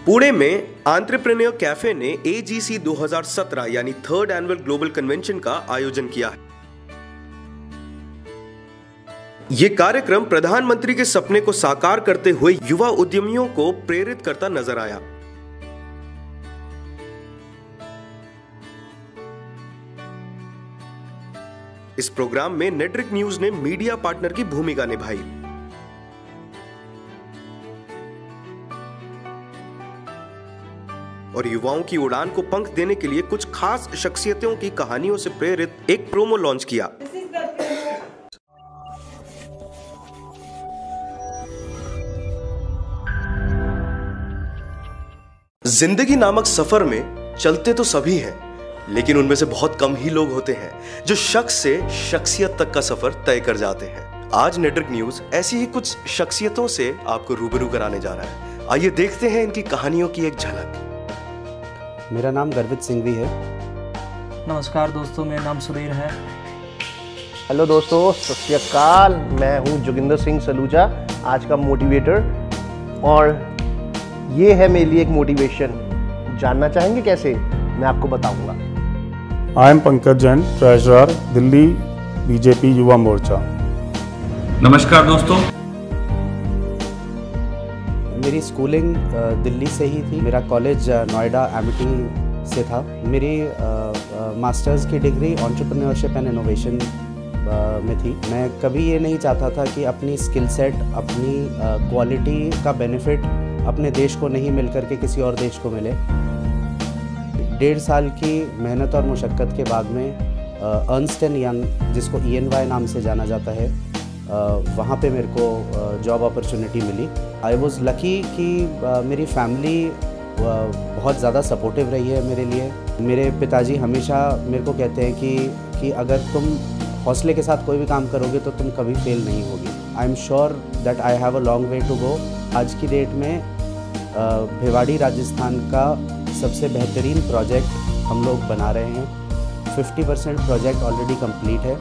पुणे में entrepreneur cafe ने AGC 2017 यानी थर्ड एनुअल ग्लोबल कन्वेंशन का आयोजन किया है। ये कार्यक्रम प्रधानमंत्री के सपने को साकार करते हुए युवा उद्यमियों को प्रेरित करता नजर आया। इस प्रोग्राम में नेटवर्क न्यूज ने मीडिया पार्टनर की भूमिका निभाई। और युवाओं की उड़ान को पंख देने के लिए कुछ खास शख्सियतों की कहानियों से प्रेरित एक प्रोमो लॉन्च किया। जिंदगी नामक सफर में चलते तो सभी हैं, लेकिन उनमें से बहुत कम ही लोग होते हैं जो शख्स से शख्सियत तक का सफर तय कर जाते हैं। आज नेटवर्क न्यूज ऐसी ही कुछ शख्सियतों से आपको रूबरू कराने जा रहा है। आइए देखते हैं इनकी कहानियों की एक झलक। मेरा नाम गर्वित सिंघवी है। नमस्कार दोस्तों, मेरा नाम सुधीर है। हेलो दोस्तों, सत श्री अकाल। मैं हूं जोगिंदर सिंह सलूजा, आज का मोटिवेटर, और ये है मेरे लिए एक मोटिवेशन। जानना चाहेंगे कैसे? मैं आपको बताऊंगा। I am Pankaj Jain, treasurer, Delhi BJP Yuva Morcha. नमस्कार दोस्तों, मेरी स्कूलिंग दिल्ली से ही थी। मेरा कॉलेज नोएडा एमिटी से था। मेरी मास्टर्स की डिग्री एंटरप्रेन्योरशिप एंड इनोवेशन में थी। मैं कभी ये नहीं चाहता था कि अपनी स्किल सेट, अपनी क्वालिटी का बेनिफिट अपने देश को नहीं मिल करके किसी और देश को मिले। 1.5 साल की मेहनत और मुशक्क़त के बाद में अर्नस्ट एंड यंग, जिसको EY नाम से जाना जाता है, वहाँ पे मेरे को जॉब अपॉर्चुनिटी मिली। आई वॉज़ लकी कि मेरी फैमिली बहुत ज़्यादा सपोर्टिव रही है मेरे लिए। मेरे पिताजी हमेशा मेरे को कहते हैं कि अगर तुम हौसले के साथ कोई भी काम करोगे तो तुम कभी फेल नहीं होगी। I am sure that I have a long way to go. आज की डेट में भिवाड़ी राजस्थान का सबसे बेहतरीन प्रोजेक्ट हम लोग बना रहे हैं। 50% प्रोजेक्ट ऑलरेडी कंप्लीट है।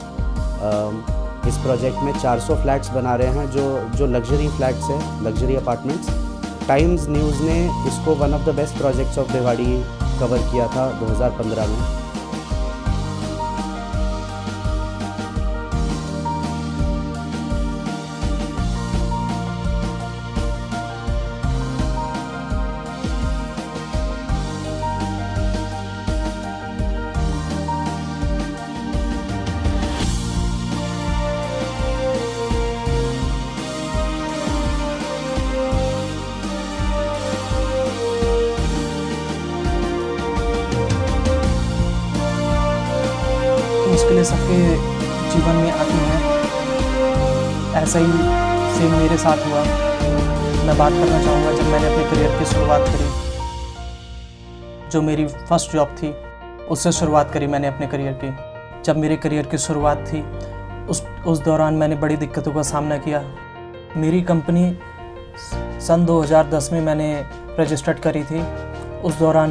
इस प्रोजेक्ट में 400 फ्लैट्स बना रहे हैं जो लग्जरी फ्लैट्स हैं, लग्जरी अपार्टमेंट्स। टाइम्स न्यूज़ ने इसको one of the best projects of Bhiwadi cover किया था 2015 में। मुश्किलें सबके जीवन में आती हैं, ऐसा ही सेम मेरे साथ हुआ। मैं बात करना चाहूँगा जब मैंने अपने करियर की शुरुआत करी, जो मेरी फर्स्ट जॉब थी उससे शुरुआत करी मैंने अपने करियर की। जब मेरे करियर की शुरुआत थी उस दौरान मैंने बड़ी दिक्कतों का सामना किया। मेरी कंपनी सन 2010 में मैंने रजिस्टर्ड करी थी। उस दौरान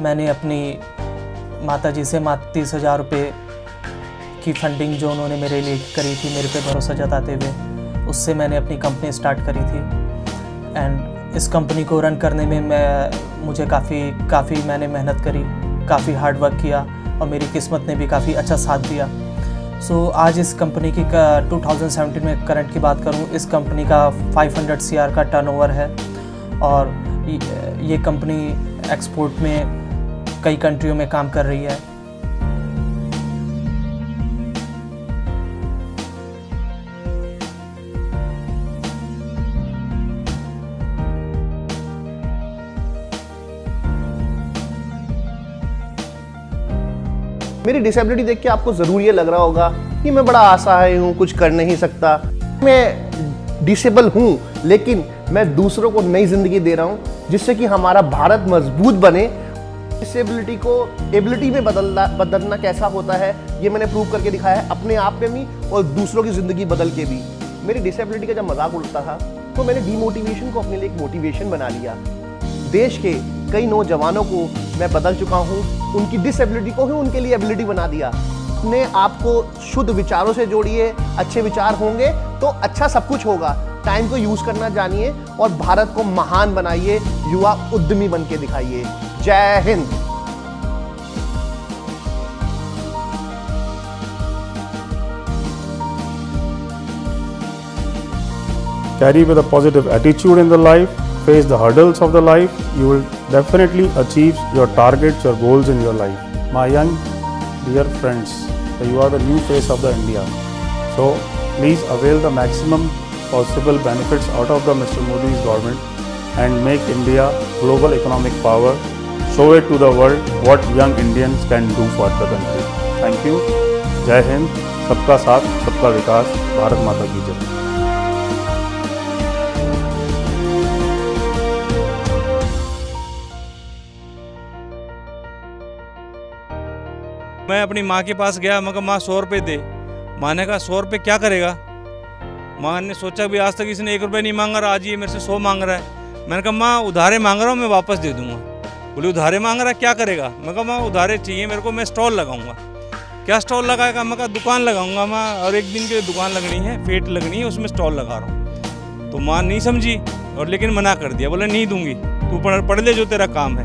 मैंने अपनी माताजी से 30,000 रुपये की फंडिंग जो उन्होंने मेरे लिए करी थी, मेरे पे भरोसा जताते हुए, उससे मैंने अपनी कंपनी स्टार्ट करी थी। एंड इस कंपनी को रन करने में मुझे काफ़ी मैंने मेहनत करी, काफ़ी हार्ड वर्क किया, और मेरी किस्मत ने भी काफ़ी अच्छा साथ दिया। सो आज इस कंपनी की 2017 में करंट की बात करूं, इस कंपनी का 500 CR का टर्नओवर है, और ये कंपनी एक्सपोर्ट में कई कंट्रियों में काम कर रही है। मेरी डिसेबिलिटी देख के आपको ज़रूर ये लग रहा होगा कि मैं बड़ा असहाय हूँ, कुछ कर नहीं सकता। मैं डिसेबल हूँ, लेकिन मैं दूसरों को नई ज़िंदगी दे रहा हूँ जिससे कि हमारा भारत मजबूत बने। डिसेबिलिटी को एबिलिटी में बदलना कैसा होता है, ये मैंने प्रूव करके दिखाया है, अपने आप में भी और दूसरों की ज़िंदगी बदल के भी। मेरी डिसेबिलिटी का जब मजाक उड़ता था तो मैंने डीमोटिवेशन को अपने लिए एक मोटिवेशन बना लिया। देश के कई नौजवानों को मैं बदल चुका हूँ, उनकी डिसेबिलिटी को ही उनके लिए एबिलिटी बना दिया। अपने आप को शुद्ध विचारों से जोड़िए, अच्छे विचार होंगे तो अच्छा सब कुछ होगा। टाइम को यूज करना जानिए और भारत को महान बनाइए, युवा उद्यमी बन के दिखाइए। जय Hind. Carry with a positive attitude in the life, face the hurdles of the life, you will definitely achieve your targets, your goals in your life. My young dear friends, you are the new face of the India. So please avail the maximum possible benefits out of the Mr. Modi's government and make India global economic power. Show it to the world what young Indians can do for the country. Thank you. Jai Hind. सबका साथ, सबका विकास। भारत माता की जय। मैं अपनी माँ के पास गया, मैं कहा माँ 100 रुपये दे। माँ ने कहा 100 रुपये क्या करेगा? माँ ने सोचा भी आज तक इसने 1 रुपये नहीं मांगा रहा, आज ये मेरे से 100 मांग रहा है। मैंने कहा माँ उधारे मांग रहा हूँ, मैं वापस दे दूंगा। बोले उधारे मांग रहा है, क्या करेगा? मैं कहा माँ उधारे चाहिए मेरे को, मैं स्टॉल लगाऊंगा। क्या स्टॉल लगाएगा? मैं कहा दुकान लगाऊंगा माँ, और 1 दिन के लिए दुकान लगनी है, फेट लगनी है, उसमें स्टॉल लगा रहा हूँ। तो माँ नहीं समझी और लेकिन मना कर दिया, बोले नहीं दूंगी, तू पढ़ ले जो तेरा काम है।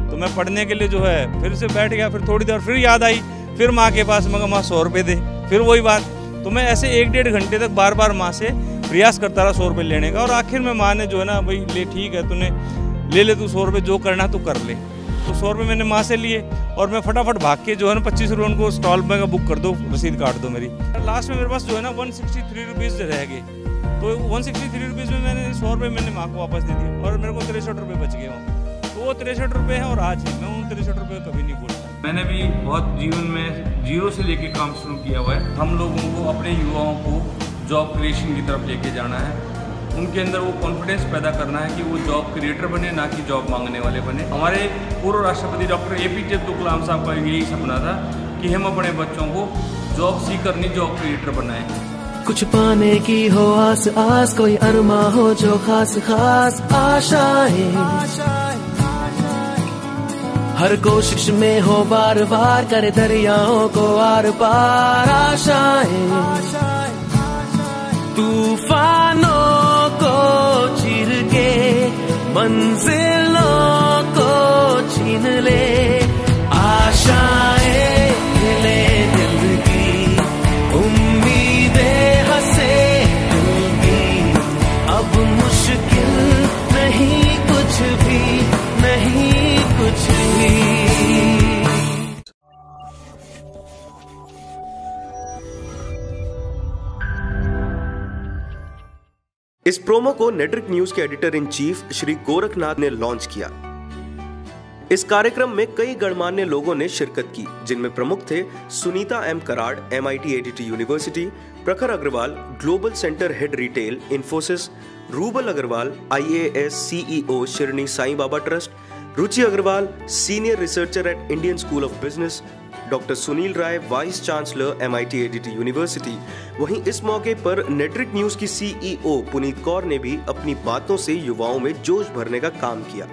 तो मैं पढ़ने के लिए जो है फिर से बैठ गया। फिर थोड़ी देर फिर याद आई, फिर माँ के पास, मैं कहा माँ 100 रुपये दे, फिर वही बात। तो मैं ऐसे 1-1.5 घंटे तक बार बार माँ से प्रयास करता रहा 100 रुपये लेने का। और आखिर में माँ ने जो है ना, भाई ले ठीक है, तूने ले ले, तू 100 रुपये जो करना तू कर ले। तो 100 रुपये मैंने माँ से लिए और मैं फटाफट भाग के जो है ना 25 रुपये उनको स्टॉल में बुक कर दो, रसीद काट दो मेरी। लास्ट में मेरे पास जो है ना 163 रुपीज़ रह गए। तो 163 रुपीज़ में मैंने 100 रुपये मैंने माँ को वापस दे दिए और मेरे को 63 रुपये बच गए वहाँ। तो वो 63 रुपये हैं और आज है, मैं उन 63 रुपये कभी नहीं भूलता। मैंने भी बहुत जीवन में जीरो से लेके काम शुरू किया हुआ है। हम लोगों को, अपने युवाओं को जॉब क्रिएशन की तरफ लेके जाना है। उनके अंदर वो कॉन्फिडेंस पैदा करना है कि वो जॉब क्रिएटर बने, ना कि जॉब मांगने वाले बने। हमारे पूर्व राष्ट्रपति डॉक्टर APJ अब्दुल कलाम साहब का यही सपना था कि हम अपने बच्चों को जॉब सीकर नहीं, जॉब क्रिएटर बनाएं। कुछ पाने की हो आस आस, कोई अरमा हो जो खास खास आशाएं, हर कोशिश में हो बार बार, करे दरियाओं को आर पार आशाएं, तूफानों को चीर के मंजिलों को छीन ले, आशाएं ले दिल की, उम्मीदें हंसे दिल की, अब मुश्किल नहीं कुछ भी, नहीं कुछ भी। इस प्रोमो को नेटवर्क न्यूज के editor in chief Shri Gorakhnath ने लॉन्च किया। इस कार्यक्रम में कई गणमान्य लोगों ने शिरकत की, जिनमें प्रमुख थे Sunita M Karad, MIT ADT university, Prakhar Agrawal, global centre head retail, Infosys, Rubal Agrawal, IAS CEO, Shirdi Sai Baba trust, Ruchi Agrawal, senior researcher at Indian School of Business, doctor Sunil Rai, vice chancellor MIT ADT university. वहीं इस मौके पर नेटवर्क न्यूज की CEO पुनीत कौर ने भी अपनी बातों से युवाओं में जोश भरने का काम किया।